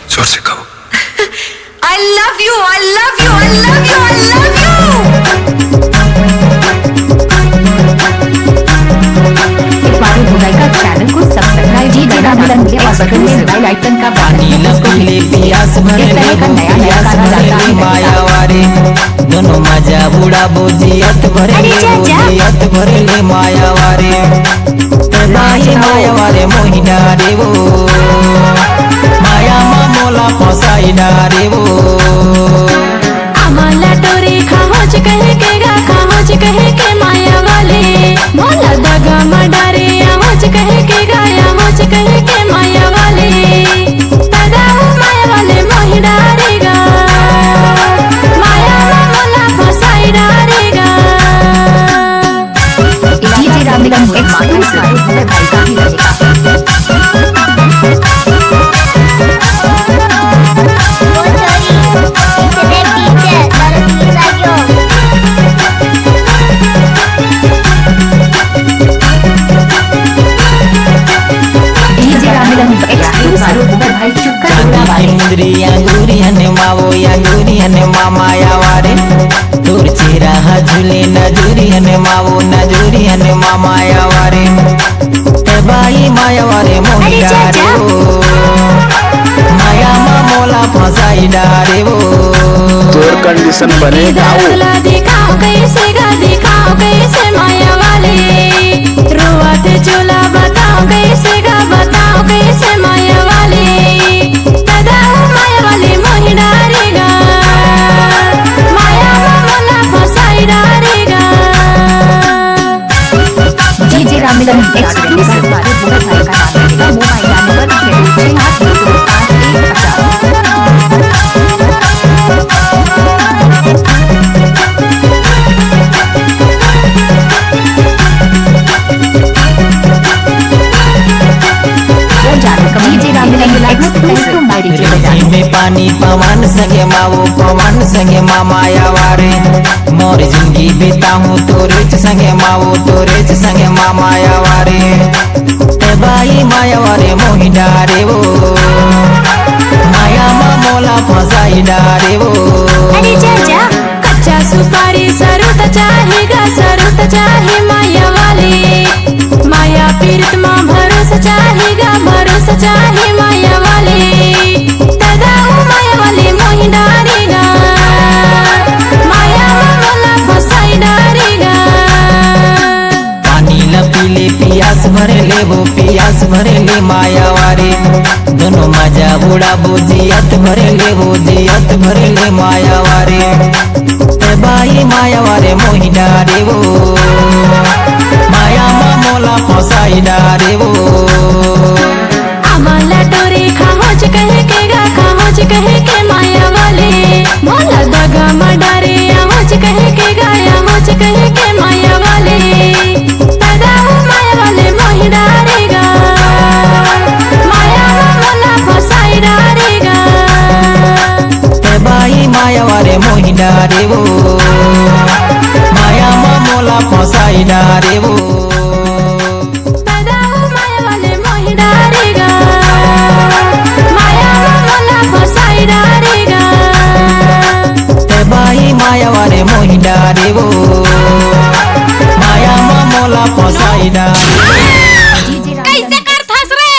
जोर से कहो। I love you, I love you, I love you, I love you. Channel को subscribe जी बना बटन के और बटन में बेल आइकन का पानी लपीले पियास भरे ले पियास भरे ले मायावारे दोनों मजा बुढ़ा बोजियत भरे ले बोजियत भरे ले मायावारे तेनाही मायावारे मोही डारे वो माया मोला फसाई डारे वो अमला टोरी खाहोज कहे के गा खाहोज कहे के माया वाले मोला दगा मडारे आहोज कहे के गाया होज कहे के माया वाले दादा माया वाले मोही डारेगा माया मोला फसाई डारेगा डीजे रामनिगम एक्सक्लूसिव भाई का ही लगेगा। इंद्री अंगूरी हने मावो अंगूरी हने मामाया वारे दूर चेहरा झूले नजूरी हने मावो नजूरी हने मामाया वारे ते बाई माया वारे मोही डारे वो माया मोला फसाई डारे वो तोर कंडीशन बनेगा वो दिखाओ कैसे गा दिखाओ कैसे माया वाले रुआते चोला बताओ कैसे गा बताओ कैसे माया वाले दादा माया वाले मोही डारेगा माया मोला फसाई डारेगा डीजे रामनिगम एक्सक्लूसिव भाई का नाम लगेगा। मोबाइल नंबर 6 में पानी पवन संगे मावो पवन संगे मामाया वारे मोर जिंदगी बिताऊं तोरे संगे मावो तोरे संगे मामाया वारे ते बाई माया वारे मोही डारे वो माया मोला फसाई डारे वो अरे चाचा कच्चा सुपारी सरुत चाहे माया वाले माया पीरत माँ भरोसा चाहे माया वाले दादा माया वाले मोही डारेगा माया मोला फसाई डारेगा पानी लपीले पियास भरे ले वो पियास भरे ले माया वारे दोनों मजा बुढ़ा बोजियत भरे ले वो जियत भरे ले माया वारे ते बाई माया वारे मोही डारे वो माया मोला फसाई डारे वो अमला टोरी खाहोज कहे के गा खाहोज कहे के माया वाले मोला दगा मडारे आहोज कहे के गाया होज कहे के माया वाले दादा माया वाले मोही डारेगा माया मोला फसाई डारेगा ते बाई माया वारे मोही डारे वो माया मोला फसाई डारे वो दादा माया वाले मोही डारेगा माया मोला फसाई डारेगा ते बाई माया वारे मोही डारे वो माया मोला फसाई डारे। कैसे कर थस रे